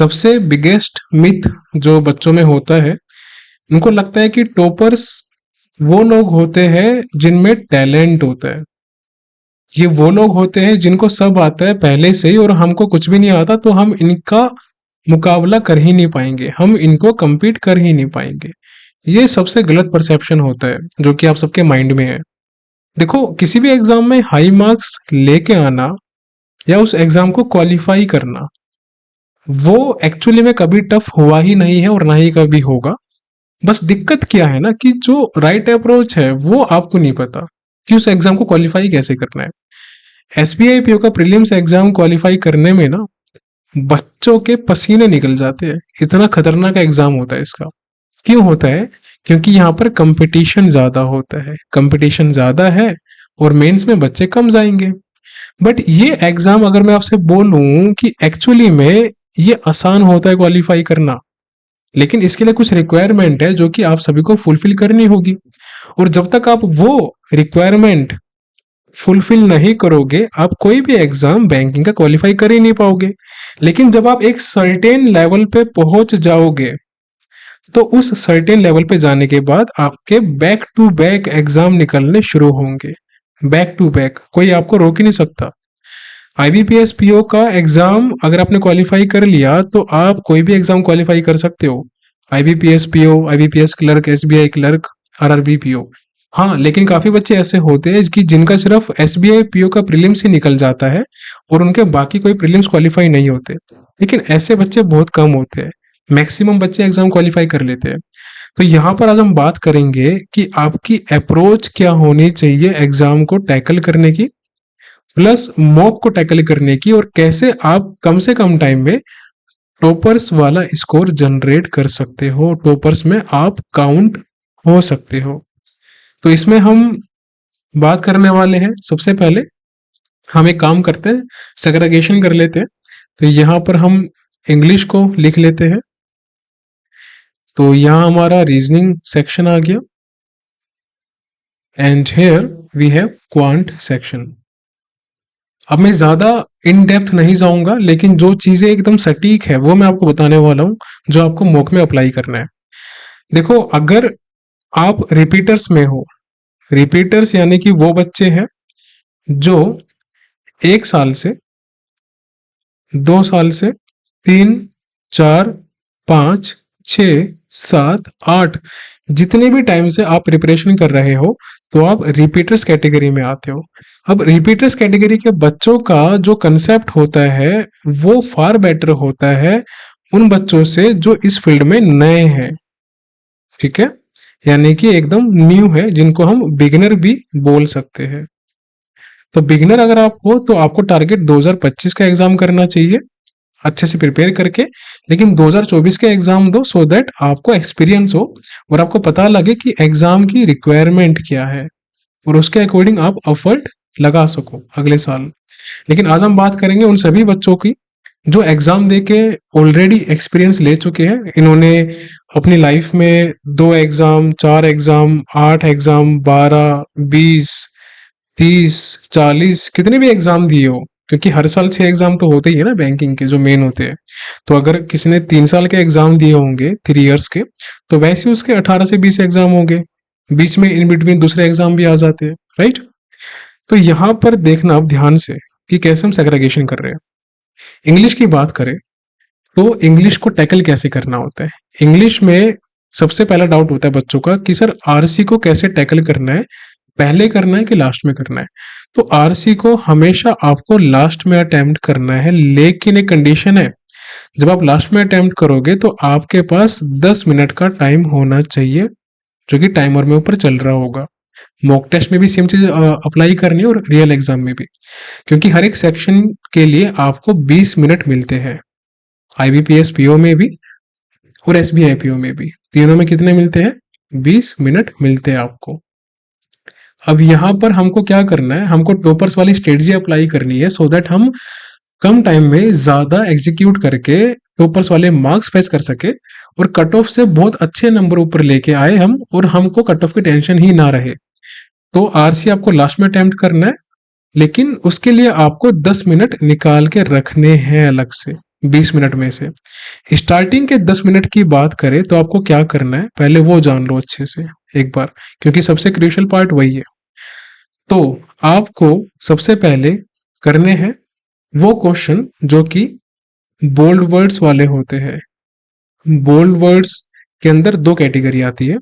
सबसे biggest myth जो बच्चों में होता है, उनको लगता है कि टॉपर्स वो लोग होते हैं जिनमें टैलेंट होता है। ये वो लोग होते हैं जिनको सब आता है पहले से ही और हमको कुछ भी नहीं आता, तो हम इनका मुकाबला कर ही नहीं पाएंगे, हम इनको compete कर ही नहीं पाएंगे। ये सबसे गलत परसेप्शन होता है जो कि आप सबके माइंड में है। देखो, किसी भी एग्जाम में हाई मार्क्स लेके आना या उस एग्जाम को क्वालिफाई करना, वो एक्चुअली में कभी टफ हुआ ही नहीं है और ना ही कभी होगा। बस दिक्कत क्या है ना, कि जो राइट अप्रोच है वो आपको नहीं पता कि उस एग्जाम को क्वालिफाई कैसे करना है। एसबीआई पीओ का प्रीलिम्स एग्जाम क्वालिफाई करने में ना बच्चों के पसीने निकल जाते हैं। इतना खतरनाक एग्जाम होता है इसका। क्यों होता है? क्योंकि यहाँ पर कंपटीशन ज्यादा होता है, कंपटीशन ज्यादा है और मेंस में बच्चे कम जाएंगे। बट ये एग्जाम अगर मैं आपसे बोलूं कि एक्चुअली में ये आसान होता है क्वालिफाई करना, लेकिन इसके लिए कुछ रिक्वायरमेंट है जो कि आप सभी को फुलफिल करनी होगी। और जब तक आप वो रिक्वायरमेंट फुलफिल नहीं करोगे, आप कोई भी एग्जाम बैंकिंग का क्वालिफाई कर ही नहीं पाओगे। लेकिन जब आप एक सर्टेन लेवल पे पहुंच जाओगे, तो उस सर्टेन लेवल पे जाने के बाद आपके बैक टू बैक एग्जाम निकलने शुरू होंगे। बैक टू बैक, कोई आपको रोक ही नहीं सकता। आईबीपीएस पीओ का एग्जाम अगर आपने क्वालिफाई कर लिया तो आप कोई भी एग्जाम क्वालिफाई कर सकते हो। IBPS PO, IBPS clerk, SBI clerk, RRB PO. हाँ, लेकिन काफी बच्चे ऐसे होते हैं कि जिनका सिर्फ एसबीआई पीओ का प्रीलिम्स ही निकल जाता है और उनके बाकी कोई प्रीलिम्स क्वालिफाई नहीं होते। लेकिन ऐसे बच्चे बहुत कम होते हैं, मैक्सिमम बच्चे एग्जाम क्वालिफाई कर लेते हैं। तो यहाँ पर आज हम बात करेंगे कि आपकी अप्रोच क्या होनी चाहिए एग्जाम को टैकल करने की, प्लस मॉक को टैकल करने की, और कैसे आप कम से कम टाइम में टॉपर्स वाला स्कोर जनरेट कर सकते हो, टॉपर्स में आप काउंट हो सकते हो। तो इसमें हम बात करने वाले हैं, सबसे पहले हम एक काम करते हैं, सेग्रीगेशन कर लेते हैं। तो यहाँ पर हम इंग्लिश को लिख लेते हैं। तो यहाँ हमारा रीजनिंग सेक्शन आ गया and here we have quant section. अब मैं ज्यादा इन डेप्थ नहीं जाऊंगा, लेकिन जो चीजें एकदम सटीक है वो मैं आपको बताने वाला हूं, जो आपको मॉक में अप्लाई करना है। देखो, अगर आप रिपीटर्स में हो, रिपीटर्स यानी कि वो बच्चे हैं जो 1 साल से, 2 साल से, 3, 4, 5, 6, 7, 8, जितने भी टाइम से आप प्रिपरेशन कर रहे हो, तो आप रिपीटर्स कैटेगरी में आते हो। अब रिपीटर्स कैटेगरी के बच्चों का जो कंसेप्ट होता है वो फार बेटर होता है उन बच्चों से जो इस फील्ड में नए हैं। ठीक है, यानी कि एकदम न्यू है, जिनको हम बिगिनर भी बोल सकते हैं। तो बिगिनर अगर आप हो तो आपको टारगेट 2025 का एग्जाम करना चाहिए, अच्छे से प्रिपेयर करके। लेकिन 2024 के एग्जाम दो, सो दैट आपको एक्सपीरियंस हो और आपको पता लगे कि एग्जाम की रिक्वायरमेंट क्या है और उसके अकॉर्डिंग आप एफर्ट लगा सको अगले साल। लेकिन आज हम बात करेंगे उन सभी बच्चों की जो एग्जाम दे के ऑलरेडी एक्सपीरियंस ले चुके हैं। इन्होंने अपनी लाइफ में 2 एग्जाम, 4 एग्जाम, 8 एग्जाम, 12, 20, 30, 40 कितने भी एग्जाम दिए हो, क्योंकि हर साल 6 एग्जाम तो होते ही है ना बैंकिंग के, जो मेन होते हैं। तो अगर किसी ने 3 साल के एग्जाम दिए होंगे, 3 इयर्स के, तो वैसे उसके 18 से 20 एग्जाम होंगे। बीच में इन बिटवीन दूसरे एग्जाम भी आ जाते हैं, राइट। तो यहाँ पर देखना आप ध्यान से कि कैसे हम सेग्रीगेशन कर रहे हैं। इंग्लिश की बात करें तो इंग्लिश को टैकल कैसे करना होता है। इंग्लिश में सबसे पहला डाउट होता है बच्चों का कि सर आरसी को कैसे टैकल करना है, पहले करना है कि लास्ट में करना है। तो आरसी को हमेशा आपको लास्ट में अटेम्प्ट करना है, लेकिन एक कंडीशन है, जब आप लास्ट में अटेम्प्ट करोगे तो आपके पास 10 मिनट का टाइम होना चाहिए, जो कि टाइमर में ऊपर चल रहा होगा। मॉक टेस्ट में भी सेम चीज अप्लाई करनी है और रियल एग्जाम में भी, क्योंकि हर एक सेक्शन के लिए आपको 20 मिनट मिलते हैं। आईबीपीएस पीओ में भी और एसबीआई पीओ में भी, तीनों में कितने मिलते हैं? 20 मिनट मिलते हैं आपको। अब यहाँ पर हमको क्या करना है, हमको टॉपर्स वाली स्ट्रेटजी अप्लाई करनी है, सो दैट हम कम टाइम में ज्यादा एग्जीक्यूट करके टॉपर्स वाले मार्क्स फेस कर सके और कट ऑफ से बहुत अच्छे नंबर ऊपर लेके आए हम, और हमको कट ऑफ की टेंशन ही ना रहे। तो आरसी आपको लास्ट में अटेम्प्ट करना है, लेकिन उसके लिए आपको 10 मिनट निकाल के रखने हैं अलग से 20 मिनट में से। स्टार्टिंग के 10 मिनट की बात करें तो आपको क्या करना है, पहले वो जान लो अच्छे से एक बार, क्योंकि सबसे क्रूशियल पार्ट वही है। तो आपको सबसे पहले करने हैं वो क्वेश्चन जो कि बोल्ड वर्ड्स वाले होते हैं। बोल्ड वर्ड्स के अंदर दो कैटेगरी आती है।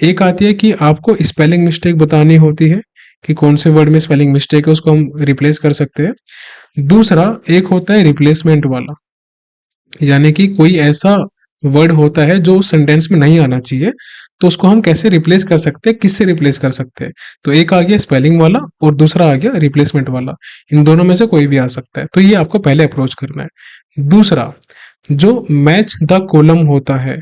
एक आती है कि आपको स्पेलिंग मिस्टेक बतानी होती है कि कौन से वर्ड में स्पेलिंग मिस्टेक है, उसको हम रिप्लेस कर सकते हैं। दूसरा एक होता है रिप्लेसमेंट वाला, यानी कि कोई ऐसा वर्ड होता है जो उस सेंटेंस में नहीं आना चाहिए, तो उसको हम कैसे रिप्लेस कर सकते हैं, किससे रिप्लेस कर सकते हैं। तो एक आ गया स्पेलिंग वाला और दूसरा आ गया रिप्लेसमेंट वाला। इन दोनों में से कोई भी आ सकता है, तो ये आपको पहले अप्रोच करना है। दूसरा जो मैच द कॉलम होता है,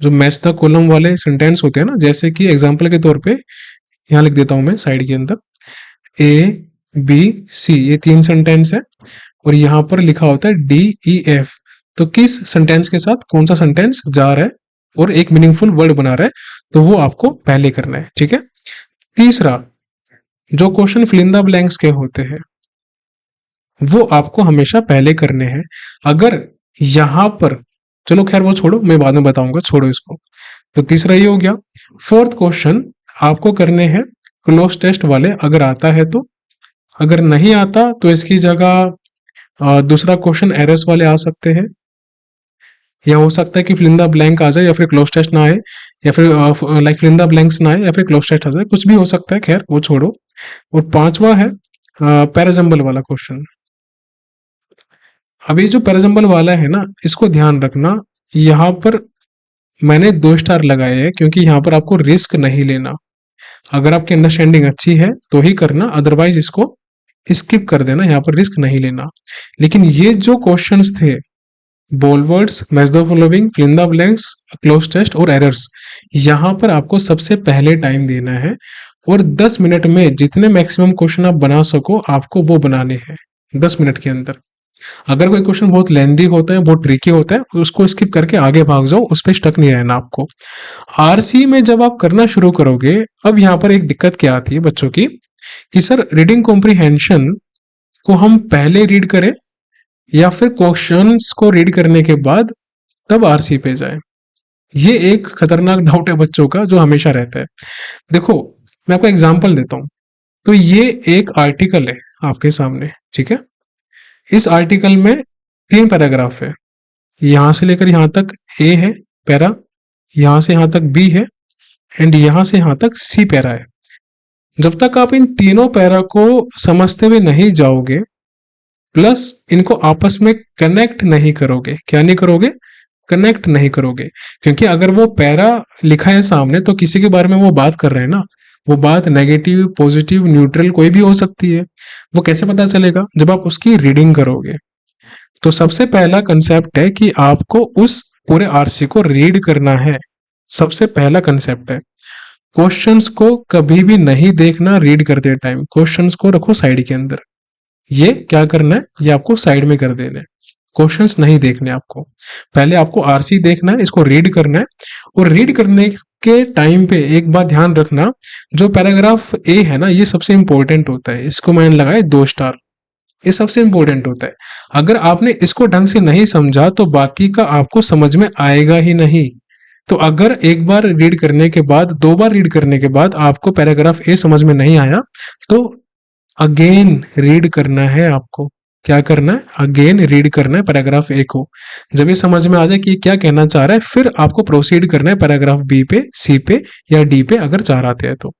जो मैच द कॉलम वाले सेंटेंस होते हैं ना, जैसे कि एग्जांपल के तौर पे यहाँ लिख देता हूं मैं साइड के अंदर, ए बी सी, ये 3 सेंटेंस है और यहाँ पर लिखा होता है डी ई एफ। तो किस सेंटेंस के साथ कौन सा सेंटेंस जा रहा है और एक मीनिंगफुल वर्ड बना रहा है, तो वो आपको पहले करना है, ठीक है। तीसरा जो question fill in the blanks के होते हैं वो आपको हमेशा पहले करने हैं। अगर यहां पर, चलो खैर वो छोड़ो, मैं बाद में बताऊंगा, छोड़ो इसको। तो तीसरा ये हो गया। फोर्थ क्वेश्चन आपको करने हैं क्लोज टेस्ट वाले, अगर आता है तो। अगर नहीं आता तो इसकी जगह दूसरा क्वेश्चन एरर्स वाले आ सकते हैं, या हो सकता है कि फिल इन द ब्लैंक आ जाए या फिर क्लोज टेस्ट ना आए, या फिर like fill in the blanks ना आए या फिर क्लोज टेस्ट आ जाए, कुछ भी हो सकता है, खैर वो छोड़ो। और पांचवा है पैराजम्बल वाला क्वेश्चन। अब ये जो पैराजम्बल वाला है ना, इसको ध्यान रखना, यहाँ पर मैंने 2 स्टार लगाए हैं क्योंकि यहाँ पर आपको रिस्क नहीं लेना। अगर आपकी अंडरस्टैंडिंग अच्छी है तो ही करना, अदरवाइज इसको स्किप कर देना, यहाँ पर रिस्क नहीं लेना। लेकिन ये जो क्वेश्चंस थे, bold words, match the following, fill in the blanks, cloze test और एरर्स, यहाँ पर आपको सबसे पहले टाइम देना है और 10 मिनट में जितने मैक्सिमम क्वेश्चन आप बना सको आपको वो बनाने हैं 10 मिनट के अंदर। अगर कोई क्वेश्चन बहुत लेंदी होता है, बहुत ट्रिकी होता है, तो उसको स्किप करके आगे भाग जाओ, उस पर स्टक नहीं रहना आपको। आरसी में जब आप करना शुरू करोगे, अब यहाँ पर एक दिक्कत क्या आती है बच्चों की, कि सर रीडिंग कॉम्प्रिहेंशन को हम पहले रीड करें या फिर क्वेश्चंस को रीड करने के बाद तब आरसी पे जाए। ये एक खतरनाक डाउट है बच्चों का जो हमेशा रहता है। देखो मैं आपको एग्जांपल देता हूं। तो ये एक आर्टिकल है आपके सामने, ठीक है। इस आर्टिकल में 3 पैराग्राफ है, यहां से लेकर यहां तक ए है पैरा, यहां से यहां तक बी है एंड यहां से यहां तक सी पैरा है। जब तक आप इन तीनों पैरा को समझते हुए नहीं जाओगे, प्लस इनको आपस में कनेक्ट नहीं करोगे, क्या नहीं करोगे, कनेक्ट नहीं करोगे। क्योंकि अगर वो पैरा लिखा है सामने तो किसी के बारे में वो बात कर रहे हैं ना, वो बात नेगेटिव पॉजिटिव न्यूट्रल कोई भी हो सकती है। वो कैसे पता चलेगा, जब आप उसकी रीडिंग करोगे। तो सबसे पहला कंसेप्ट है कि आपको उस पूरे आरसी को रीड करना है, सबसे पहला कंसेप्ट है। क्वेश्चंस को कभी भी नहीं देखना रीड करते टाइम, क्वेश्चंस को रखो साइड के अंदर। ये क्या करना है, ये आपको साइड में कर देना है, क्वेश्चंस नहीं देखने आपको। पहले आपको आरसी देखना है, इसको रीड करना है। और रीड करने के टाइम पे एक बात ध्यान रखना, जो पैराग्राफ ए है ना, ये सबसे इंपॉर्टेंट होता है, इसको मैंने लगाए 2 स्टार, ये सबसे इंपॉर्टेंट होता है। अगर आपने इसको ढंग से नहीं समझा तो बाकी का आपको समझ में आएगा ही नहीं। तो अगर एक बार रीड करने के बाद, 2 बार रीड करने के बाद आपको पैराग्राफ ए समझ में नहीं आया, तो अगेन रीड करना है आपको। क्या करना है, अगेन रीड करना है पैराग्राफ ए को। जब ये समझ में आ जाए कि क्या कहना चाह रहा है, फिर आपको प्रोसीड करना है पैराग्राफ बी पे, सी पे या डी पे, अगर चाह रहे हैं तो।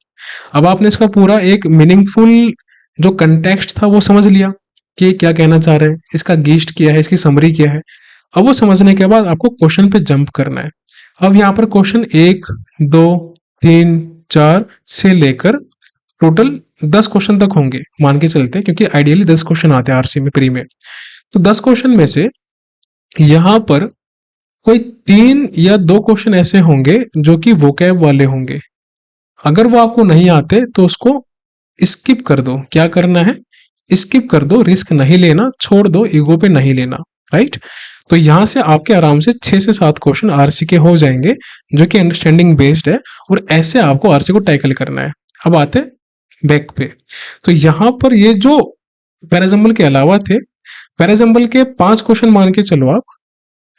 अब आपने इसका पूरा एक मीनिंगफुल जो कंटेक्स्ट था वो समझ लिया कि क्या कहना चाह रहे हैं, इसका गीस्ट क्या है, इसकी समरी क्या है। अब वो समझने के बाद आपको क्वेश्चन पे जंप करना है। अब यहाँ पर क्वेश्चन 1 2 3 4 से लेकर टोटल 10 क्वेश्चन तक होंगे, मान के चलते हैं, क्योंकि आइडियली 10 क्वेश्चन आते हैं आरसी में प्री में। तो 10 क्वेश्चन में से यहाँ पर कोई 3 या 2 क्वेश्चन ऐसे होंगे जो कि वोकैब वाले होंगे। अगर वो आपको नहीं आते तो उसको स्किप कर दो। क्या करना है, स्किप कर दो, रिस्क नहीं लेना, छोड़ दो, ईगो पे नहीं लेना, राइट। तो यहां से आपके आराम से 6 से 7 क्वेश्चन आरसी के हो जाएंगे जो कि अंडरस्टैंडिंग बेस्ड है, और ऐसे आपको आरसी को टैकल करना है। अब आते बैक पे। तो यहां पर ये जो पैराजम्बल के अलावा थे, पैराजम्बल के 5 क्वेश्चन मान के चलो आप,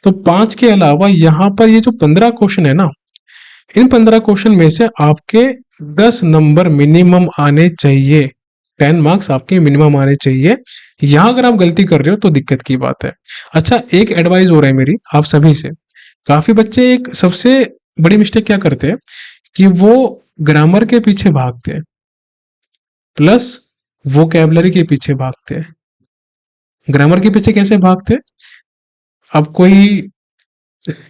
तो 5 के अलावा यहाँ पर ये जो 15 क्वेश्चन है ना, इन 15 क्वेश्चन में से आपके 10 नंबर मिनिमम आने चाहिए। 10 मार्क्स आपके मिनिमम आने चाहिए। यहाँ अगर आप गलती कर रहे हो तो दिक्कत की बात है। अच्छा, एक एडवाइस हो रहा है मेरी आप सभी से। काफी बच्चे एक सबसे बड़ी मिस्टेक क्या करते हैं कि वो ग्रामर के पीछे भागते हैं प्लस वोकैबलरी के पीछे भागते हैं। ग्रामर के पीछे कैसे भागते हैं? अब कोई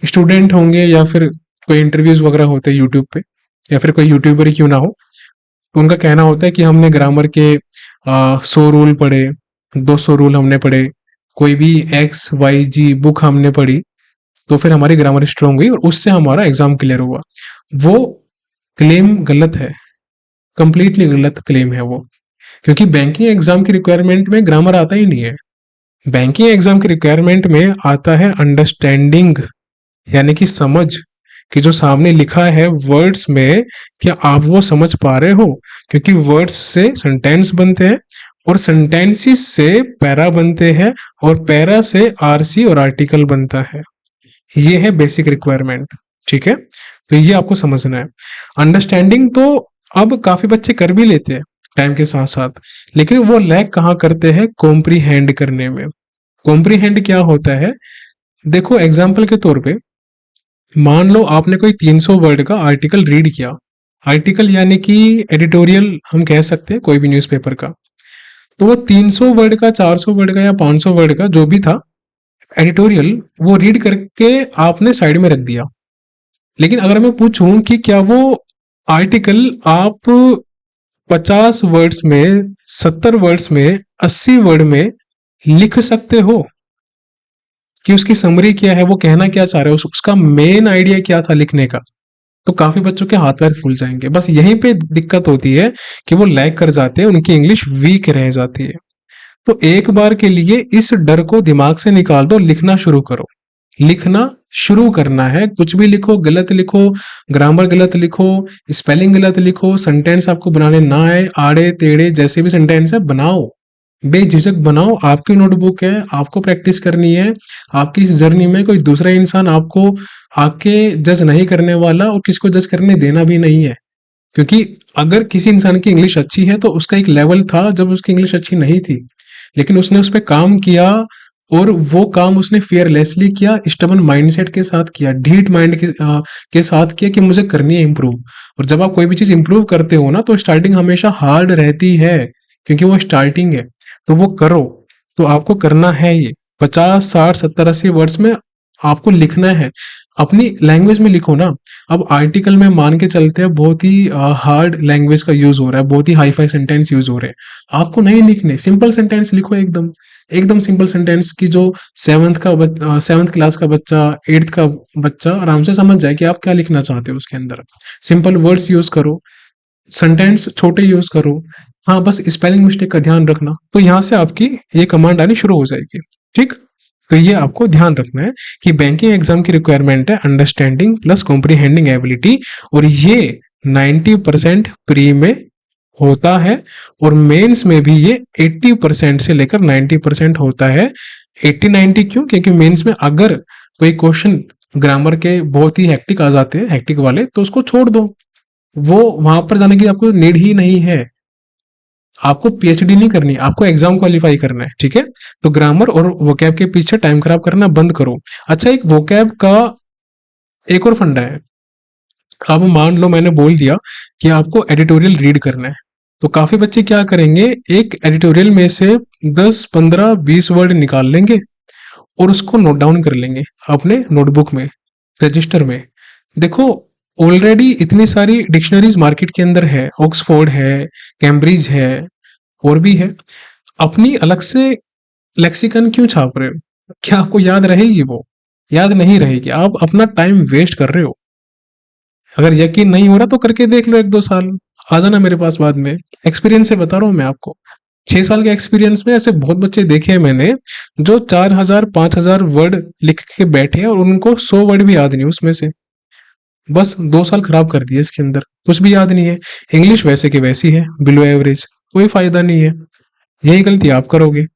स्टूडेंट होंगे या फिर कोई इंटरव्यूज वगैरह होते हैं यूट्यूब पे, या फिर कोई यूट्यूबर ही क्यों ना हो, तो उनका कहना होता है कि हमने ग्रामर के 100 रूल पढ़े, 200 रूल हमने पढ़े, कोई भी XYZ बुक हमने पढ़ी, तो फिर हमारी ग्रामर स्ट्रांग हुई और उससे हमारा एग्जाम क्लियर हुआ। वो क्लेम गलत है, कंप्लीटली गलत क्लेम है वो। क्योंकि बैंकिंग एग्जाम की रिक्वायरमेंट में ग्रामर आता ही नहीं है। बैंकिंग एग्जाम की रिक्वायरमेंट में आता है अंडरस्टैंडिंग, यानी कि समझ, कि जो सामने लिखा है वर्ड्स में क्या आप वो समझ पा रहे हो। क्योंकि वर्ड्स से सेंटेंस बनते हैं और सेंटेंसेस से पैरा बनते हैं और पैरा से आरसी और आर्टिकल बनता है। ये है बेसिक रिक्वायरमेंट, ठीक है। तो ये आपको समझना है। अंडरस्टैंडिंग तो अब काफी बच्चे कर भी लेते हैं टाइम के साथ साथ, लेकिन वो लैक कहाँ करते हैं? कॉम्प्रीहेंड करने में। कॉम्प्रीहेंड क्या होता है? देखो एग्जाम्पल के तौर पे मान लो आपने कोई 300 वर्ड का आर्टिकल रीड किया। आर्टिकल यानी कि एडिटोरियल हम कह सकते हैं कोई भी न्यूज़पेपर का। तो वो 300 वर्ड का, 400 वर्ड का या 500 वर्ड का जो भी था एडिटोरियल, वो रीड करके आपने साइड में रख दिया। लेकिन अगर मैं पूछूं कि क्या वो आर्टिकल आप 50 वर्ड्स में, 70 वर्ड्स में, 80 वर्ड में लिख सकते हो कि उसकी समरी क्या है, वो कहना क्या चाह रहे हो, उसका मेन आइडिया क्या था लिखने का? तो काफी बच्चों के हाथ पैर फूल जाएंगे। बस यहीं पे दिक्कत होती है कि वो लैग कर जाते हैं, उनकी इंग्लिश वीक रह जाती है। तो एक बार के लिए इस डर को दिमाग से निकाल दो, लिखना शुरू करो। लिखना शुरू करना है, कुछ भी लिखो, गलत लिखो, ग्रामर गलत लिखो, स्पेलिंग गलत लिखो, सेंटेंस आपको बनाने ना आए, आड़े टेढ़े जैसे भी सेंटेंस है बनाओ, बेझिझक बनाओ। आपकी नोटबुक है, आपको प्रैक्टिस करनी है। आपकी इस जर्नी में कोई दूसरा इंसान आपको आके जज नहीं करने वाला और किसको जज करने देना भी नहीं है। क्योंकि अगर किसी इंसान की इंग्लिश अच्छी है तो उसका एक लेवल था जब उसकी इंग्लिश अच्छी नहीं थी, लेकिन उसने उस पर काम किया और वो काम उसने फियरलेसली किया, स्टबन माइंडसेट के साथ किया, ढीठ माइंड के साथ किया कि मुझे करनी है इंप्रूव। और जब आप कोई भी चीज इंप्रूव करते हो ना, तो स्टार्टिंग हमेशा हार्ड रहती है, क्योंकि वो स्टार्टिंग है। तो वो करो। तो आपको करना है ये 50 60 70 80 वर्ड्स में आपको लिखना है। अपनी लैंग्वेज में लिखो ना। अब आर्टिकल में मान के चलते हैं बहुत ही हार्ड लैंग्वेज का यूज हो रहा है, बहुत ही हाई फाई सेंटेंस यूज हो रहे हैं। आपको नहीं लिखने, सिंपल सेंटेंस लिखो, एकदम एकदम सिंपल सेंटेंस की जो 7th क्लास का बच्चा, 8th का बच्चा आराम से समझ जाए कि आप क्या लिखना चाहते हो उसके अंदर। सिंपल वर्ड्स यूज करो, सेंटेंस छोटे यूज करो। हाँ, बस स्पेलिंग मिस्टेक का ध्यान रखना, तो यहाँ से आपकी ये कमांड आनी शुरू हो जाएगी। ठीक, तो ये आपको ध्यान रखना है कि बैंकिंग एग्जाम की रिक्वायरमेंट है अंडरस्टैंडिंग प्लस कॉम्प्रीहेंडिंग एबिलिटी, और ये 90% प्री में होता है और मेंस में भी ये 80% से लेकर 90% होता है। 80-90 क्यों? क्योंकि मेंस में अगर कोई क्वेश्चन ग्रामर के बहुत ही हेक्टिक आ जाते हैं, हेक्टिक वाले, तो उसको छोड़ दो, वो वहां पर जाने की आपको नीड ही नहीं है। आपको पीएचडी नहीं करनी, आपको एग्जाम क्वालिफाई करना है, ठीक है। तो ग्रामर और वोकैब के पीछे टाइम खराब करना बंद करो। अच्छा, एक वोकैब का एक और फंडा है। अब मान लो मैंने बोल दिया कि आपको एडिटोरियल रीड करना है, तो काफी बच्चे क्या करेंगे, एक एडिटोरियल में से 10 15 20 वर्ड निकाल लेंगे और उसको नोट डाउन कर लेंगे अपने नोटबुक में, रजिस्टर में। देखो, ऑलरेडी इतनी सारी डिक्शनरीज मार्केट के अंदर है, ऑक्सफोर्ड है, कैम्ब्रिज है, और भी है। अपनी अलग से लेक्सिकन क्यों छाप रहे हो? क्या आपको याद रहेगी? वो याद नहीं रहेगी। आप अपना टाइम वेस्ट कर रहे हो। अगर यकीन नहीं हो रहा तो करके देख लो 1-2 साल, आ जाना मेरे पास बाद में। एक्सपीरियंस से बता रहा हूँ मैं आपको। 6 साल के एक्सपीरियंस में ऐसे बहुत बच्चे देखे हैं मैंने, जो 4000 5000 वर्ड लिख के बैठे हैं और उनको 100 वर्ड भी याद नहीं उसमें से। बस 2 साल खराब कर दिए इसके अंदर, कुछ भी याद नहीं है। इंग्लिश वैसे की वैसी है, बिलो एवरेज, कोई फायदा नहीं है। यही गलती आप करोगे।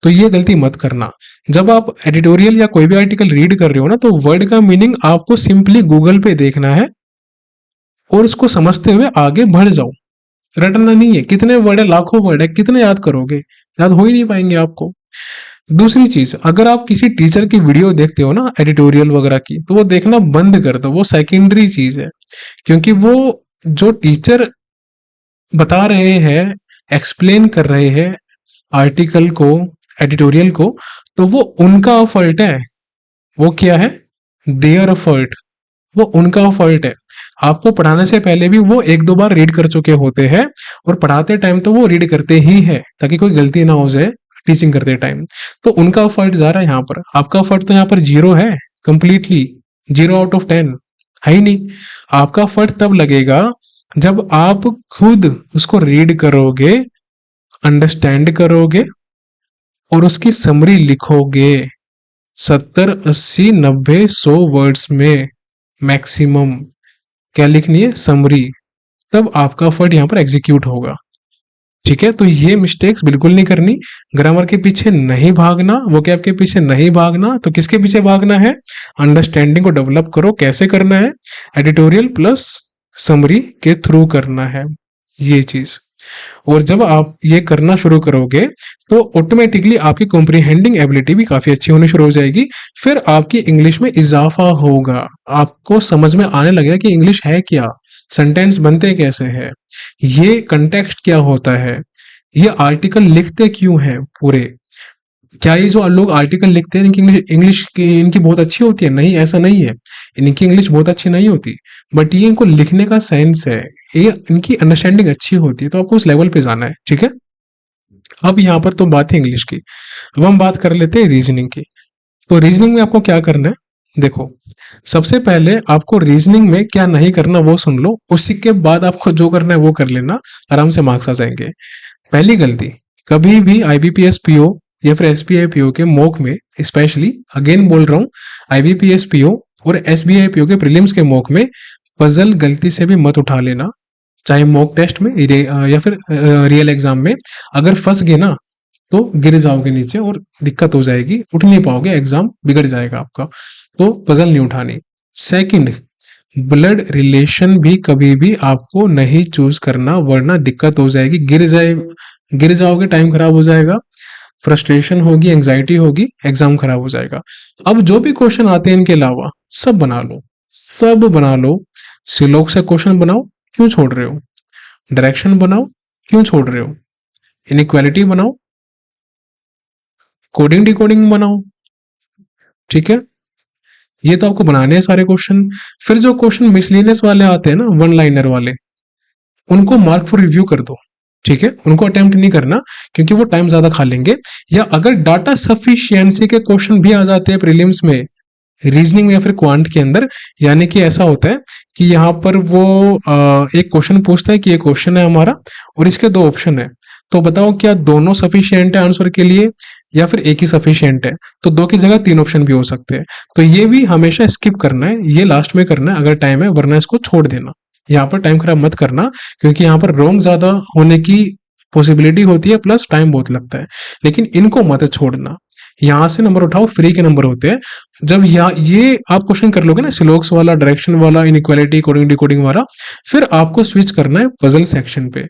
तो ये गलती मत करना। जब आप एडिटोरियल या कोई भी आर्टिकल रीड कर रहे हो ना, तो वर्ड का मीनिंग आपको सिंपली गूगल पे देखना है और उसको समझते हुए आगे बढ़ जाओ। रटना नहीं है, कितने वर्ड है, लाखों वर्ड है, कितने याद करोगे, याद हो ही नहीं पाएंगे आपको। दूसरी चीज, अगर आप किसी टीचर की वीडियो देखते हो ना एडिटोरियल वगैरह की, तो वो देखना बंद कर दो, वो सेकेंडरी चीज है। क्योंकि वो जो टीचर बता रहे हैं, एक्सप्लेन कर रहे हैं आर्टिकल को, एडिटोरियल को, तो वो उनका फॉल्ट है। वो क्या है? Their fault. वो उनका फॉल्ट है। आपको पढ़ाने से पहले भी वो एक दो बार रीड कर चुके होते हैं, और पढ़ाते टाइम तो वो रीड करते ही है ताकि कोई गलती ना हो जाए टीचिंग करते टाइम। तो उनका फॉल्ट जा रहा है यहाँ पर, आपका फॉल्ट तो यहाँ पर जीरो है, कंप्लीटली 0 आउट ऑफ 10 है ही नहीं। आपका फॉल्ट तब लगेगा जब आप खुद उसको रीड करोगे, अंडरस्टैंड करोगे और उसकी समरी लिखोगे 70 80 90 100 वर्ड्स में मैक्सिमम। क्या लिखनी है? समरी। तब आपका फट यहाँ पर एग्जीक्यूट होगा। ठीक है, तो ये मिस्टेक्स बिल्कुल नहीं करनी। ग्रामर के पीछे नहीं भागना, वो क्या आपके पीछे नहीं भागना, तो किसके पीछे भागना है? अंडरस्टैंडिंग को डेवलप करो। कैसे करना है? एडिटोरियल प्लस समरी के थ्रू करना है ये चीज। और जब आप ये करना शुरू करोगे तो ऑटोमेटिकली आपकी कॉम्प्रिहेंडिंग एबिलिटी भी काफी अच्छी होनी शुरू हो जाएगी। फिर आपकी इंग्लिश में इजाफा होगा, आपको समझ में आने लगेगा कि इंग्लिश है क्या, सेंटेंस बनते कैसे हैं, ये कंटेक्स्ट क्या होता है, ये आर्टिकल लिखते क्यों हैं पूरे। क्या ये जो लोग आर्टिकल लिखते हैं इनकी इंग्लिश इंग्लिश की इनकी बहुत अच्छी होती है? नहीं, ऐसा नहीं है। इनकी इंग्लिश बहुत अच्छी नहीं होती, बट ये इनको लिखने का सेंस है, ये इनकी अंडरस्टैंडिंग अच्छी होती है। तो आपको उस लेवल पे जाना है। ठीक है, अब यहाँ पर तो बात है इंग्लिश की, अब हम बात कर लेते हैं रीजनिंग की। तो रीजनिंग में आपको क्या करना है? देखो, सबसे पहले आपको रीजनिंग में क्या नहीं करना वो सुन लो, उसी के बाद आपको जो करना है वो कर लेना, आराम से मार्क्स आ जाएंगे। पहली गलती, कभी भी आईबीपीएस पीओ या फिर एसबीआई पीओ के मॉक में, स्पेशली अगेन बोल रहा हूँ, आईबीपीएस पीओ और एसबीआई पीओ के प्रीलिम्स के मॉक में पजल गलती से भी मत उठा लेना। चाहे मॉक टेस्ट में या फिर रियल एग्जाम में, अगर फंस गए ना तो गिर जाओगे नीचे और दिक्कत हो जाएगी, उठ नहीं पाओगे, एग्जाम बिगड़ जाएगा आपका। तो पजल नहीं उठानी। सेकंड, ब्लड रिलेशन भी कभी भी आपको नहीं चूज करना, वरना दिक्कत हो जाएगी, गिर जाओगे, टाइम खराब हो जाएगा, फ्रस्ट्रेशन होगी, एंजाइटी होगी, एग्जाम खराब हो जाएगा। अब जो भी क्वेश्चन आते हैं इनके अलावा सब बना लो, सब बना लो। सिलोक से क्वेश्चन बनाओ, क्यों छोड़ रहे हो? डायरेक्शन बनाओ, क्यों छोड़ रहे हो? इनइक्वालिटी बनाओ, कोडिंग डिकोडिंग बनाओ। ठीक है, ये तो आपको बनाने हैं सारे क्वेश्चन। फिर जो क्वेश्चन मिसलिनियस वाले आते हैं ना, वन लाइनर वाले, उनको मार्क फॉर रिव्यू कर दो। ठीक है, उनको अटेम्प्ट नहीं करना क्योंकि वो टाइम ज्यादा खा लेंगे। या अगर डाटा सफिशिएंसी के क्वेश्चन भी आ जाते हैं प्रीलिम्स में, रीजनिंग में या फिर क्वांट के अंदर, यानी कि ऐसा होता है कि यहाँ पर वो एक क्वेश्चन पूछता है कि ये क्वेश्चन है हमारा और इसके दो ऑप्शन है, तो बताओ क्या दोनों सफिशिएंट है आंसर के लिए या फिर एक ही सफिशिएंट है? तो दो की जगह तीन ऑप्शन भी हो सकते हैं। तो ये भी हमेशा स्किप करना है, ये लास्ट में करना है अगर टाइम है, वरना इसको छोड़ देना। यहाँ पर टाइम खराब मत करना, क्योंकि यहाँ पर रॉन्ग ज्यादा होने की पॉसिबिलिटी होती है, प्लस टाइम बहुत लगता है। लेकिन इनको मत छोड़ना, यहाँ से नंबर उठाओ, फ्री के नंबर होते हैं। जब ये आप क्वेश्चन कर लोगे ना, सिलोक्स वाला, डायरेक्शन वाला, इनइक्वालिटी, कोडिंग डिकोडिंग वाला, फिर आपको स्विच करना है पजल सेक्शन पे।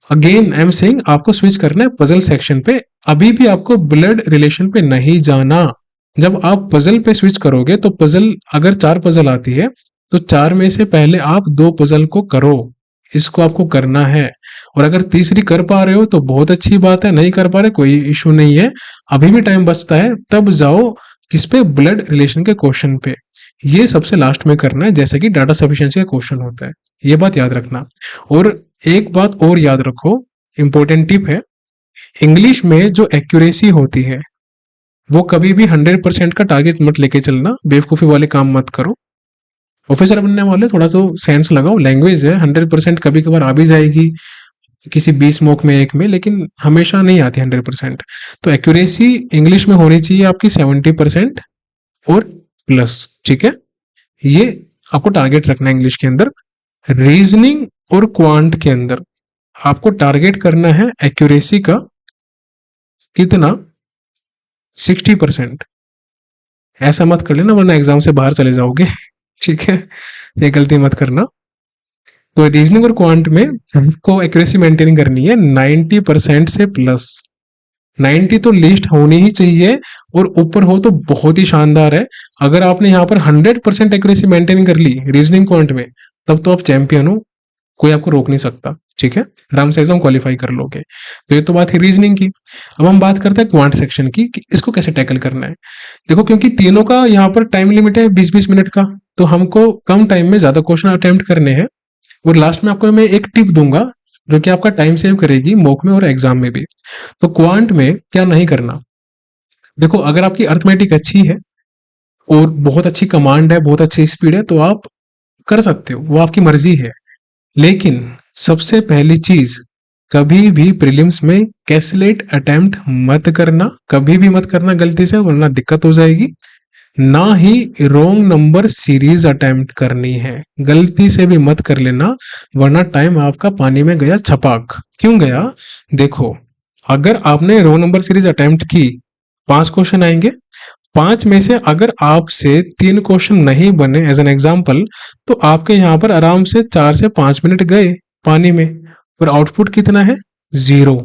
अगेन आई एम सेइंग, आपको स्विच करना है पजल सेक्शन पे। अभी भी आपको ब्लड रिलेशन पे नहीं जाना। जब आप पजल पे स्विच करोगे तो पजल, अगर 4 पजल आती है तो 4 में से पहले आप 2 पजल को करो, इसको आपको करना है। और अगर तीसरी कर पा रहे हो तो बहुत अच्छी बात है, नहीं कर पा रहे कोई इशू नहीं है, अभी भी टाइम बचता है। तब जाओ किस पे? ब्लड रिलेशन के क्वेश्चन पे। ये सबसे लास्ट में करना है, जैसे कि डाटा सफिशिएंसी का क्वेश्चन होता है, ये बात याद रखना। और एक बात और याद रखो, इंपॉर्टेंट टिप है, इंग्लिश में जो एक्यूरेसी होती है वो कभी भी 100% का टारगेट मत लेके चलना, बेवकूफी वाले काम मत करो। ऑफिसर बनने वाले थोड़ा सा सेंस लगाओ, लैंग्वेज है, 100% कभी कभार आ भी जाएगी किसी 20 मॉक में, एक में, लेकिन हमेशा नहीं आती 100%। तो एक्यूरेसी इंग्लिश में होनी चाहिए आपकी 70% और प्लस। ठीक है, ये आपको टारगेट रखना है इंग्लिश के अंदर। रीजनिंग और क्वांट के अंदर आपको टारगेट करना है एक्यूरेसी का कितना? 60%। ऐसा मत कर लेना वरना एग्जाम से बाहर चले जाओगे। ठीक है, ये गलती मत करना। तो रीजनिंग और क्वांट में हमको एक्यूरेसी मेंटेन करनी है 90% से प्लस। 90 तो लीस्ट होनी ही चाहिए, और ऊपर हो तो बहुत ही शानदार है। अगर आपने यहाँ पर 100% एक्यूरेसी मेंटेन कर ली रीजनिंग क्वांट में, तब तो आप चैंपियन हो, कोई आपको रोक नहीं सकता। ठीक है, आराम से एग्जाम क्वालिफाई कर लोगे। तो ये तो बात है रीजनिंग की। अब हम बात करते हैं क्वांट सेक्शन की कि इसको कैसे टैकल करना है। देखो, क्योंकि तीनों का यहाँ पर टाइम लिमिट है 20-20 मिनट का, तो हमको कम टाइम में ज्यादा क्वेश्चन अटेम्प्ट करने हैं। और लास्ट में आपको मैं एक टिप दूंगा जो कि आपका टाइम सेव करेगी मॉक में और एग्जाम में भी। तो क्वांट में क्या नहीं करना, देखो अगर आपकी अर्थमेटिक अच्छी है और बहुत अच्छी कमांड है, बहुत अच्छी स्पीड है, तो आप कर सकते हो, वो आपकी मर्जी है। लेकिन सबसे पहली चीज, कभी भी प्रीलिम्स में कैसलेट अटेम्प्ट मत करना, कभी भी मत करना गलती से, वरना दिक्कत हो जाएगी। ना ही रॉन्ग नंबर सीरीज अटेम्प्ट करनी है, गलती से भी मत कर लेना, वरना टाइम आपका पानी में गया छपाक। क्यों गया? देखो, अगर आपने रॉन्ग नंबर सीरीज अटेम्प्ट की, 5 क्वेश्चन आएंगे, 5 में से अगर आपसे 3 क्वेश्चन नहीं बने एज एन एग्जाम्पल, तो आपके यहाँ पर आराम से 4 से 5 मिनट गए पानी में, और आउटपुट कितना है? 0।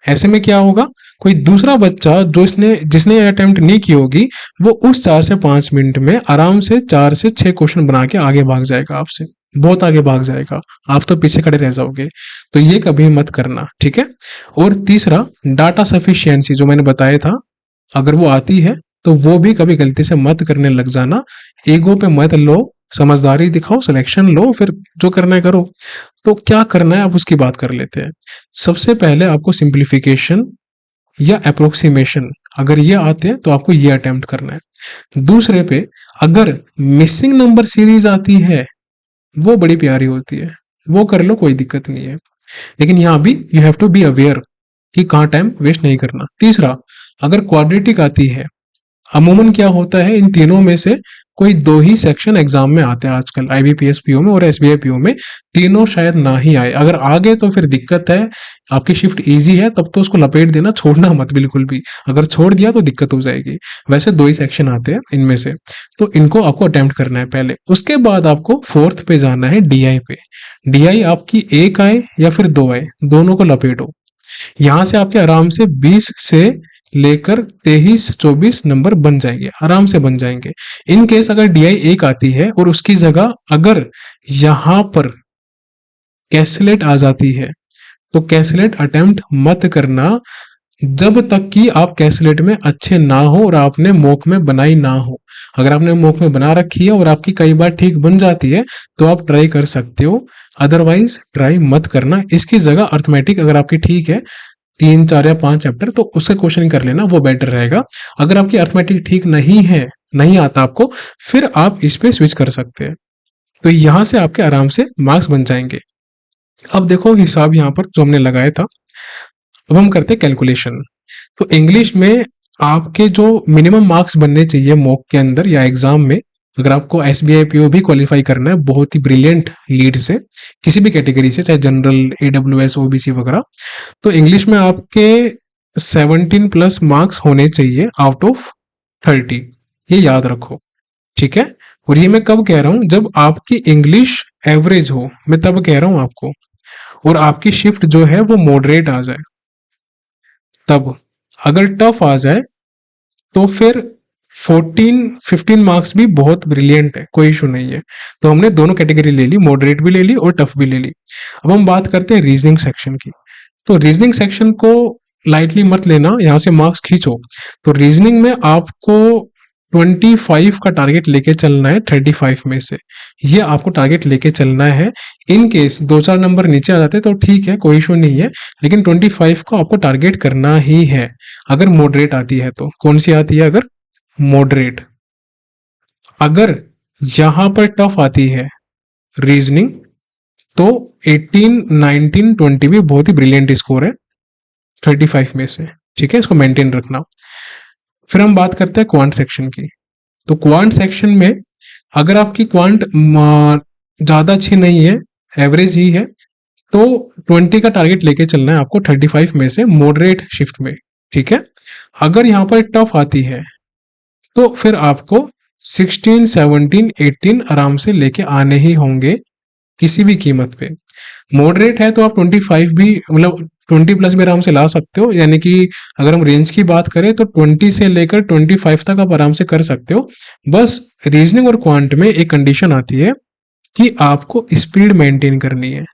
ऐसे में क्या होगा, कोई दूसरा बच्चा जो इसने जिसने अटेम्प्ट नहीं की होगी, वो उस 4 से 5 मिनट में आराम से 4 से 6 क्वेश्चन बना के आगे भाग जाएगा आपसे, बहुत आगे भाग जाएगा, आप तो पीछे खड़े रह जाओगे। तो ये कभी मत करना, ठीक है। और तीसरा, डाटा सफिशियंसी जो मैंने बताया था, अगर वो आती है तो वो भी कभी गलती से मत करने लग जाना। ईगो पे मत लो, समझदारी दिखाओ, सिलेक्शन लो, फिर जो करना है करो। तो क्या करना है, आप उसकी बात कर लेते हैं। सबसे पहले आपको सिंप्लीफिकेशन या अप्रोक्सीमेशन अगर ये आते हैं तो आपको ये अटेम्प्ट करना है। दूसरे पे, अगर मिसिंग नंबर सीरीज आती है, वो बड़ी प्यारी होती है, वो कर लो, कोई दिक्कत नहीं है। लेकिन यहाँ भी you have to be aware कि कहाँ टाइम वेस्ट नहीं करना। तीसरा, अगर क्वाड्रेटिक आती है, अमूमन क्या होता है, इन तीनों में से कोई दो ही सेक्शन एग्जाम में आते हैं आजकल, आईबीपीएस पीओ में और एसबीआई पीओ में, तीनों शायद ना ही आए। अगर आ गए तो फिर दिक्कत है, आपकी शिफ्ट इजी है तब तो उसको लपेट देना, छोड़ना मत बिल्कुल भी। अगर छोड़ दिया तो दिक्कत हो जाएगी। वैसे दो ही सेक्शन आते हैं इनमें से, तो इनको आपको अटेम्प्ट करना है पहले। उसके बाद आपको फोर्थ पे जाना है, डीआई पे। डीआई आपकी एक आए या फिर दो आए, दोनों को लपेटो। यहां से आपके आराम से 20 से लेकर 23-24 नंबर बन जाएंगे, आराम से बन जाएंगे। इन केस अगर डीआई एक आती है और उसकी जगह अगर यहां पर कैसलेट आ जाती है, तो कैसलेट अटेम्प्ट मत करना जब तक कि आप कैसलेट में अच्छे ना हो और आपने मॉक में बनाई ना हो। अगर आपने मॉक में बना रखी है और आपकी कई बार ठीक बन जाती है, तो आप ट्राई कर सकते हो, अदरवाइज ट्राई मत करना। इसकी जगह अर्थमेटिक अगर आपकी ठीक है, 3, 4 या 5 चैप्टर, तो उससे क्वेश्चन कर लेना, वो बेटर रहेगा। अगर आपकी अर्थमेटिक ठीक नहीं है, नहीं आता आपको, फिर आप इस पे स्विच कर सकते हैं। तो यहां से आपके आराम से मार्क्स बन जाएंगे। अब देखो हिसाब यहाँ पर जो हमने लगाया था, अब हम करते हैं कैलकुलेशन। तो इंग्लिश में आपके जो मिनिमम मार्क्स बनने चाहिए मॉक के अंदर या एग्जाम में, अगर आपको S B I P O भी क्वालिफाई करना है बहुत ही ब्रिलियंट लीड से, किसी भी कैटेगरी से, चाहे जनरल, AWS, OBC वगैरह, तो इंग्लिश में आपके 17+ मार्क्स होने चाहिए आउट ऑफ 30। ये याद रखो, ठीक है। और ये मैं कब कह रहा हूं, जब आपकी इंग्लिश एवरेज हो, मैं तब कह रहा हूं आपको। और आपकी शिफ्ट जो है वो मॉडरेट आ जाए तब। अगर टफ आ जाए तो फिर 14-15 मार्क्स भी बहुत ब्रिलियंट है, कोई इशू नहीं है। तो हमने दोनों कैटेगरी ले ली, मॉडरेट भी ले ली और टफ भी ले ली। अब हम बात करते हैं रीजनिंग सेक्शन की। तो रीजनिंग सेक्शन को लाइटली मत लेना, यहां से मार्क्स खींचो। तो रीजनिंग में आपको 25 का टारगेट लेके चलना है 35 में से, ये आपको टारगेट लेके चलना है। इन केस 2-4 नंबर नीचे आ जाते तो ठीक है, कोई इशू नहीं है, लेकिन 25 को आपको टारगेट करना ही है। अगर मॉडरेट आती है तो, कौन सी आती है? अगर मॉडरेट। अगर यहां पर टफ आती है रीजनिंग, तो 18, 19, 20 भी बहुत ही ब्रिलियंट स्कोर है 35 में से, ठीक है, इसको मेंटेन रखना। फिर हम बात करते हैं क्वांट सेक्शन की। तो क्वांट सेक्शन में अगर आपकी क्वांट ज्यादा अच्छी नहीं है, एवरेज ही है, तो 20 का टारगेट लेके चलना है आपको 35 में से मॉडरेट शिफ्ट में। ठीक है। अगर यहाँ पर टफ आती है तो फिर आपको 16, 17, 18 आराम से लेके आने ही होंगे किसी भी कीमत पे। मॉडरेट है तो आप 25 भी, मतलब 20 प्लस भी आराम से ला सकते हो, यानी कि अगर हम रेंज की बात करें तो 20 से लेकर 25 तक आप आराम से कर सकते हो। बस रीजनिंग और क्वांट में एक कंडीशन आती है कि आपको स्पीड मेंटेन करनी है।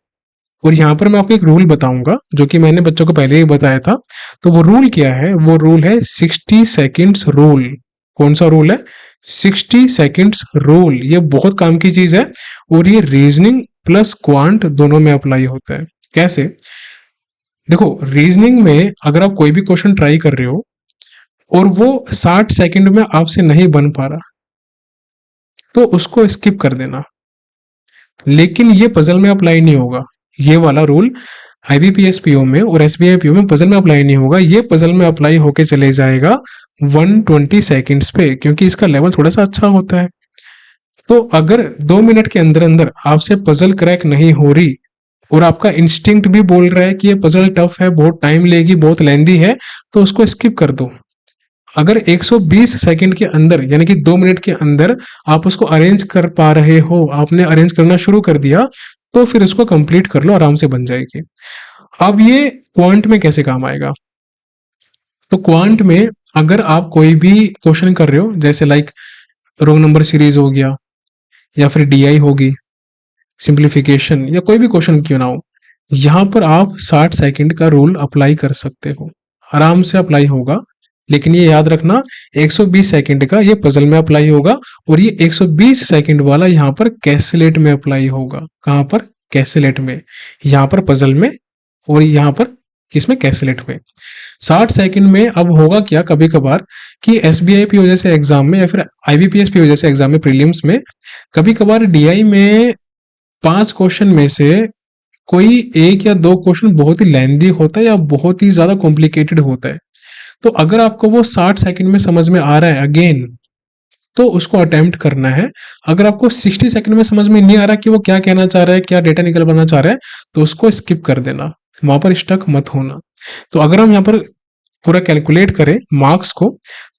और यहाँ पर मैं आपको एक रूल बताऊंगा जो कि मैंने बच्चों को पहले ही बताया था। तो वो रूल क्या है? वो रूल है 60 सेकेंड्स रूल। कौन सा रूल है? 60 सेकेंड्स रूल। ये बहुत काम की चीज है और ये रीजनिंग प्लस क्वांट दोनों में अप्लाई होता है। कैसे? देखो, रीजनिंग में अगर आप कोई भी क्वेश्चन ट्राई कर रहे हो और वो 60 सेकंड में आपसे नहीं बन पा रहा तो उसको स्किप कर देना। लेकिन ये पजल में अप्लाई नहीं होगा। ये वाला रूल आईबीपीएस पीओ में और एसबीआई पीओ में पजल में अप्लाई नहीं होगा। ये पजल में अप्लाई होके चले जाएगा 120 सेकंड्स पे, क्योंकि इसका लेवल थोड़ा सा अच्छा होता है। तो अगर 2 मिनट के अंदर अंदर आपसे पजल क्रैक नहीं हो रही और आपका इंस्टिंक्ट भी बोल रहा है कि ये पजल टफ है, बहुत टाइम लेगी, बहुत लेंदी है, तो उसको स्किप कर दो। अगर 120 सेकंड के अंदर यानी कि 2 मिनट के अंदर आप उसको अरेंज कर पा रहे हो, आपने अरेंज करना शुरू कर दिया, तो फिर उसको कंप्लीट कर लो, आराम से बन जाएगी। अब ये क्वांट में कैसे काम आएगा? तो क्वांट में अगर आप कोई भी क्वेश्चन कर रहे हो, जैसे लाइक रोंग नंबर सीरीज हो गया या फिर डीआई होगी, सिंप्लीफिकेशन, या कोई भी क्वेश्चन क्यों ना हो, यहां पर आप 60 सेकंड का रूल अप्लाई कर सकते हो, आराम से अप्लाई होगा। लेकिन ये याद रखना, 120 सेकंड का ये पजल में अप्लाई होगा और ये 120 सेकंड वाला यहाँ पर कैलकुलेट में अप्लाई होगा। कहाँ पर? कैलकुलेट में। यहाँ पर पजल में और यहाँ पर किसमें? कैलकुलेट में। 60 सेकंड में अब होगा क्या कभी कभार कि एसबीआई पीओ जैसे एग्जाम में या फिर आईबीपीएस पीओ जैसे एग्जाम में, प्रीलिम्स में, कभी कभार डीआई में 5 क्वेश्चन में से कोई एक या दो क्वेश्चन बहुत ही लेंदी होता है या बहुत ही ज्यादा कॉम्प्लिकेटेड होता है। तो अगर आपको वो 60 सेकंड में समझ में आ रहा है अगेन, तो उसको अटेम्प्ट करना है। अगर आपको 60 सेकंड में समझ में नहीं आ रहा कि वो क्या कहना चाह रहा है, क्या डेटा निकलवाना चाह रहा है, तो उसको स्किप कर देना, वहां पर स्टक मत होना। तो अगर हम यहाँ पर पूरा कैलकुलेट करें मार्क्स को,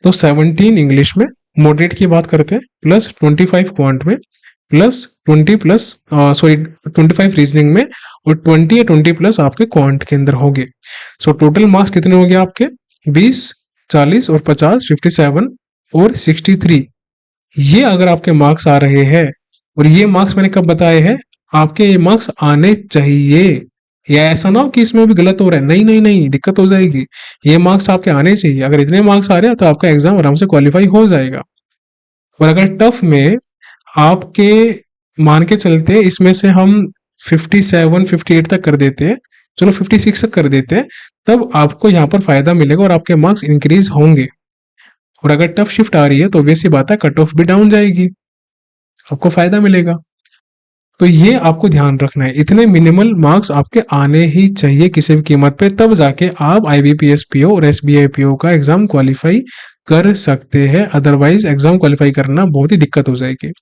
तो 17 इंग्लिश में, मॉडरेट की बात करते हैं, प्लस 25 क्वांट में, प्लस 20 प्लस सॉरी 25 रीजनिंग में, और 20 या 20 प्लस आपके क्वांट के अंदर होंगे। सो टोटल मार्क्स कितने हो गए आपके? 20, 40 और 50, 57 और 63। ये अगर आपके मार्क्स आ रहे हैं, और ये मार्क्स मैंने कब बताए हैं? आपके ये मार्क्स आने चाहिए। या ऐसा ना हो कि इसमें भी गलत हो रहा है, नहीं नहीं नहीं, दिक्कत हो जाएगी। ये मार्क्स आपके आने चाहिए। अगर इतने मार्क्स आ रहे हैं तो आपका एग्जाम आराम से क्वालिफाई हो जाएगा। और अगर टफ में आपके, मान के चलते इसमें से हम 57, 58 तक कर देते हैं, चलो 56 तक कर देते हैं, तब आपको यहाँ पर फायदा मिलेगा और आपके मार्क्स इंक्रीज होंगे। और अगर टफ शिफ्ट आ रही है तो वैसी बात है, कट ऑफ भी डाउन जाएगी, आपको फायदा मिलेगा। तो ये आपको ध्यान रखना है, इतने मिनिमल मार्क्स आपके आने ही चाहिए किसी भी कीमत पे, तब जाके आप आईबीपीएस पीओ और एसबीआई पीओ का एग्जाम क्वालिफाई कर सकते हैं। अदरवाइज एग्जाम क्वालिफाई करना बहुत ही दिक्कत हो जाएगी।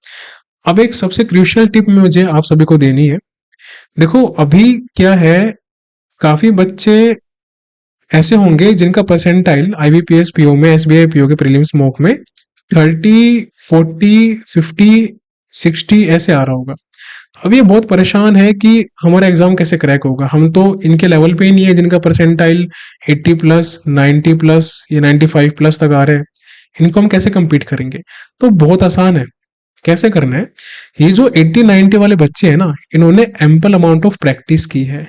अब एक सबसे क्रूशियल टिप मुझे आप सभी को देनी है। देखो अभी क्या है, काफी बच्चे ऐसे होंगे जिनका परसेंटाइल आईबीपीएस पीओ में, एसबीआई पीओ के प्रीलिम्स मॉक में 30, 40, 50, 60 ऐसे आ रहा होगा। अब ये बहुत परेशान है कि हमारा एग्जाम कैसे क्रैक होगा। हम तो इनके लेवल पे ही नहीं है जिनका परसेंटाइल 80 प्लस, 90 प्लस या 95 प्लस तक आ रहे हैं। इनको हम कैसे compete करेंगे? तो बहुत आसान है। कैसे करना है? ये जो 80-90 वाले बच्चे हैं ना, इन्होंने एम्पल अमाउंट ऑफ प्रैक्टिस की है।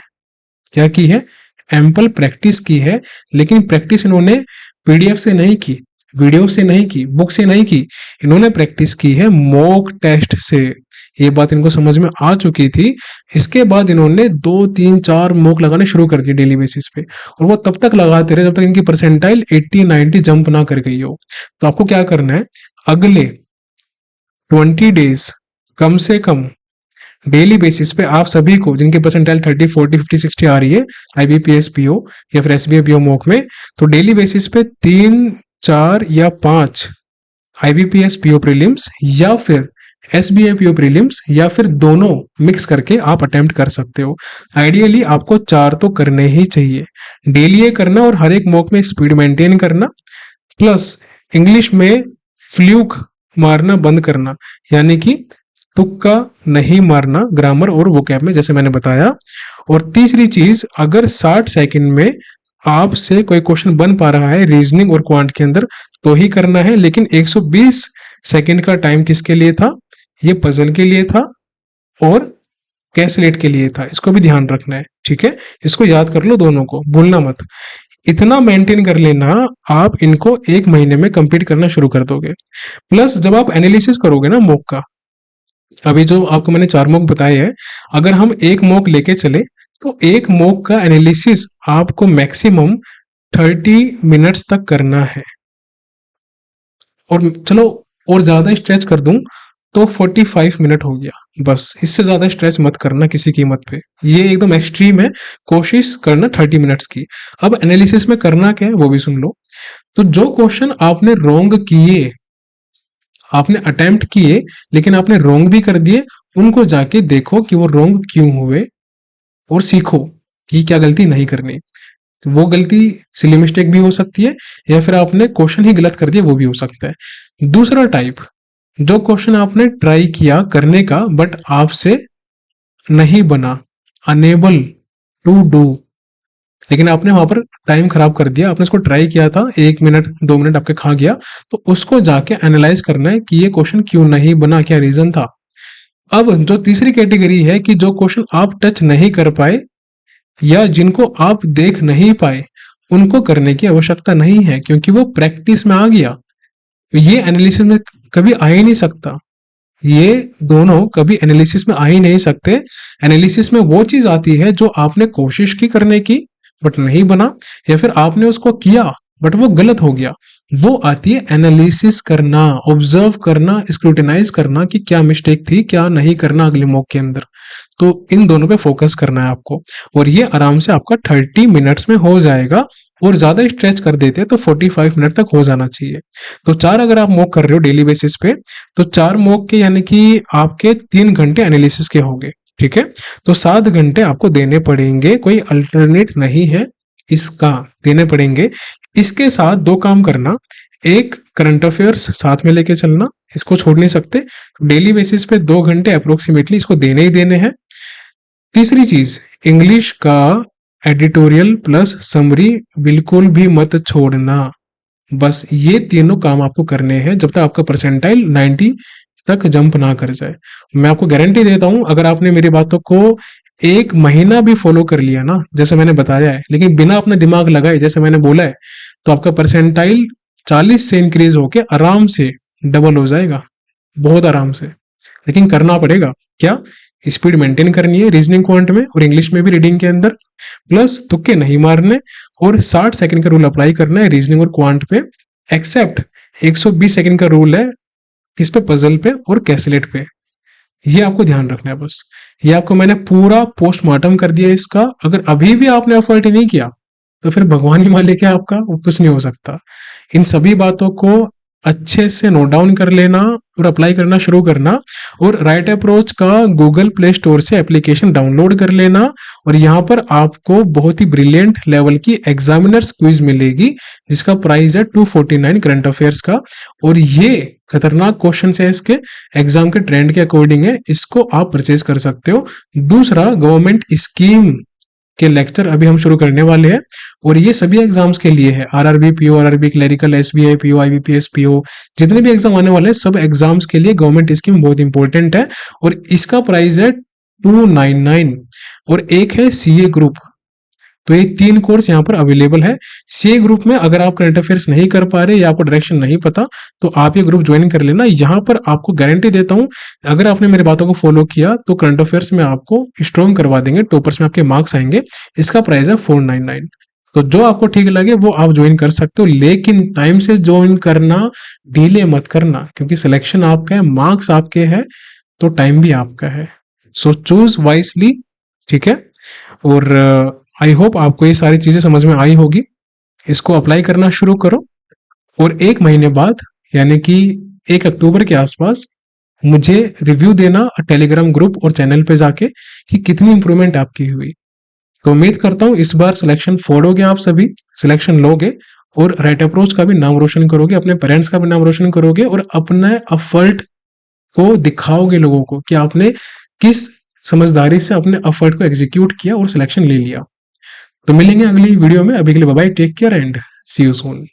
क्या की है? एम्पल प्रैक्टिस की है। लेकिन प्रैक्टिस इन्होंने पीडीएफ से नहीं की, वीडियो से नहीं की, बुक से नहीं की, इन्होंने प्रैक्टिस की है मॉक टेस्ट से। ये बात इनको समझ में आ चुकी थी। इसके बाद इन्होंने 2, 3, 4 मॉक लगाने शुरू कर दिए डेली बेसिस पे, और वो तब तक लगाते रहे जब तक इनकी परसेंटाइल 80-90 जंप ना कर गई हो। तो आपको क्या करना है, अगले 20 डेज कम से कम डेली बेसिस पे आप सभी को, जिनके परसेंटाइल 30, 40, 50, 60 आ रही है आईबीपीएस पीओ या फिर एसबीआई पीओ मॉक में, तो डेली बेसिस पे 3, 4 या 5 आईबीपीएस पीओ प्रीलिम्स या फिर SBI PO प्रीलिम्स, या फिर दोनों मिक्स करके आप अटेम्प्ट कर सकते हो। आइडियली आपको 4 तो करने ही चाहिए, डेली ये करना और हर एक मॉक में स्पीड मेंटेन करना, प्लस इंग्लिश में फ्लूक मारना बंद करना, यानी कि तुक्का नहीं मारना ग्रामर और वोकैब में, जैसे मैंने बताया। और तीसरी चीज, अगर 60 सेकंड में आपसे कोई क्वेश्चन बन पा रहा है रीजनिंग और क्वांट के अंदर तो ही करना है, लेकिन 120 सेकंड का टाइम किसके लिए था? ये पजल के लिए था और कैसलेट के लिए था, इसको भी ध्यान रखना है, ठीक है? इसको याद कर लो, दोनों को भूलना मत। इतना मेंटेन कर लेना, आप इनको 1 महीने में कंप्लीट करना शुरू कर दोगे। प्लस जब आप एनालिसिस करोगे ना मॉक का, अभी जो आपको मैंने 4 मॉक बताए हैं, अगर हम एक मॉक लेके चले तो एक मॉक का एनालिसिस आपको मैक्सिमम 30 मिनट्स तक करना है। और चलो और ज्यादा स्ट्रेच कर दूं तो 45 मिनट हो गया, बस इससे ज्यादा स्ट्रेच मत करना किसी कीमत पे, ये एकदम एक्सट्रीम है। कोशिश करना 30 मिनट्स की। अब एनालिसिस में करना क्या है वो भी सुन लो। तो जो क्वेश्चन आपने रोंग किए, आपने अटेम्प्ट किए लेकिन आपने रोंग भी कर दिए, उनको जाके देखो कि वो रोंग क्यों हुए और सीखो कि क्या गलती नहीं करनी। तो वो गलती सिली मिस्टेक भी हो सकती है, या फिर आपने क्वेश्चन ही गलत कर दिया वो भी हो सकता है। दूसरा टाइप, जो क्वेश्चन आपने ट्राई किया करने का बट आपसे नहीं बना, अनेबल टू डू, लेकिन आपने वहां पर टाइम खराब कर दिया, आपने इसको ट्राई किया था, 1 मिनट 2 मिनट आपके खा गया, तो उसको जाके एनालाइज करना है कि ये क्वेश्चन क्यों नहीं बना, क्या रीजन था। अब जो तीसरी कैटेगरी है कि जो क्वेश्चन आप टच नहीं कर पाए या जिनको आप देख नहीं पाए, उनको करने की आवश्यकता नहीं है, क्योंकि वो प्रैक्टिस में आ गया। ये एनालिसिस में कभी आ ही नहीं सकता, ये दोनों कभी एनालिसिस में आ ही नहीं सकते। एनालिसिस में वो चीज आती है जो आपने कोशिश की करने की बट नहीं बना, या फिर आपने उसको किया बट वो गलत हो गया, वो आती है एनालिसिस करना, ऑब्जर्व करना, स्क्रूटिनाइज करना कि क्या मिस्टेक थी, क्या नहीं करना अगले मॉक के अंदर। तो इन दोनों पे फोकस करना है आपको, और ये आराम से आपका 30 मिनट्स में हो जाएगा। और ज्यादा स्ट्रेच कर देते हैं तो 45 मिनट तक हो जाना चाहिए। तो 4 अगर आप मॉक कर रहे हो डेली बेसिस पे, तो 4 मॉक के यानी कि आपके 3 घंटे एनालिसिस के होंगे, ठीक है? तो 7 घंटे आपको देने पड़ेंगे, कोई अल्टरनेट नहीं है, इसका देने पड़ेंगे। इसके साथ 2 काम करना, एक करंट अफेयर्स साथ में लेके चलना, इसको छोड़ नहीं सकते। डेली बेसिस पे 2 घंटे अप्रोक्सीमेटली इसको देने ही देने हैं। तीसरी चीज, इंग्लिश का एडिटोरियल प्लस समरी बिल्कुल भी मत छोड़ना। बस ये तीनों काम आपको करने हैं जब तक आपका परसेंटाइल 90 तक जंप ना कर जाए। मैं आपको गारंटी देता हूं, अगर आपने मेरी बातों को 1 महीना भी फॉलो कर लिया ना, जैसे मैंने बताया है, लेकिन बिना अपने दिमाग लगाए जैसे मैंने बोला है, तो आपका परसेंटाइल 40 से इंक्रीज होके आराम से डबल हो जाएगा, बहुत आराम से। लेकिन करना पड़ेगा क्या? स्पीड मेंटेन करनी है रीजनिंग क्वांट में और इंग्लिश में भी, रीडिंग के अंदर, प्लस तुक्के नहीं मारने, और 60 सेकंड का रूल अप्लाई करना है रीजनिंग और क्वांट पे, एक्सेप्ट 120 सेकंड का रूल है किस पे? पजल पे और कैसलेट पे। ये आपको ध्यान रखना है बस। ये आपको मैंने पूरा पोस्टमार्टम कर दिया इसका। अगर अभी भी आपने एफर्ट नहीं किया तो फिर भगवान ही मालिक है आपका, वो कुछ नहीं हो सकता। इन सभी बातों को अच्छे से नोट डाउन कर लेना और अप्लाई करना शुरू करना, और राइट अप्रोच का गूगल प्ले स्टोर से एप्लीकेशन डाउनलोड कर लेना। और यहाँ पर आपको बहुत ही ब्रिलियंट लेवल की एग्जामिनर्स क्विज मिलेगी, जिसका प्राइस है 249 करंट अफेयर्स का। और ये खतरनाक क्वेश्चन है, इसके एग्जाम के ट्रेंड के अकॉर्डिंग है, इसको आप परचेज कर सकते हो। दूसरा, गवर्नमेंट स्कीम के लेक्चर अभी हम शुरू करने वाले हैं, और ये सभी एग्जाम्स के लिए है, RRB PO, RRB clerical, SBI PO, IBPS PO, जितने भी एग्जाम आने वाले हैं सब एग्जाम्स के लिए गवर्नमेंट स्कीम बहुत इंपॉर्टेंट है। और इसका प्राइस है 299। और एक है सीए ग्रुप, तो ये 3 कोर्स यहाँ पर अवेलेबल है। सीए ग्रुप में अगर आप करंट अफेयर्स नहीं कर पा रहे या आपको डायरेक्शन नहीं पता, तो आप ये ग्रुप ज्वाइन कर लेना। यहाँ पर आपको गारंटी देता हूँ, अगर आपने मेरी बातों को फॉलो किया तो करंट अफेयर्स में आपको स्ट्रॉन्ग करवा देंगे, टॉपर्स में आपके मार्क्स आएंगे। इसका प्राइस है 499। तो जो आपको ठीक लगे वो आप ज्वाइन कर सकते हो, लेकिन टाइम से ज्वाइन करना, डिले मत करना, क्योंकि सिलेक्शन आपका है, मार्क्स आपके हैं, तो टाइम भी आपका है। सो चूज वाइसली, ठीक है? और आई होप आपको ये सारी चीजें समझ में आई होगी। इसको अप्लाई करना शुरू करो, और 1 महीने बाद यानी कि 1 अक्टूबर के आसपास मुझे रिव्यू देना टेलीग्राम ग्रुप और चैनल पे जाके कि कितनी इंप्रूवमेंट आपकी हुई। तो उम्मीद करता हूँ इस बार सिलेक्शन फोड़ोगे, आप सभी सिलेक्शन लोगे और राइट अप्रोच का भी नाम रोशन करोगे, अपने पेरेंट्स का भी नाम रोशन करोगे और अपने एफर्ट को दिखाओगे लोगों को कि आपने किस समझदारी से अपने एफर्ट को एग्जीक्यूट किया और सिलेक्शन ले लिया। तो मिलेंगे अगली वीडियो में, अभी के लिए bye bye, take care and see you soon.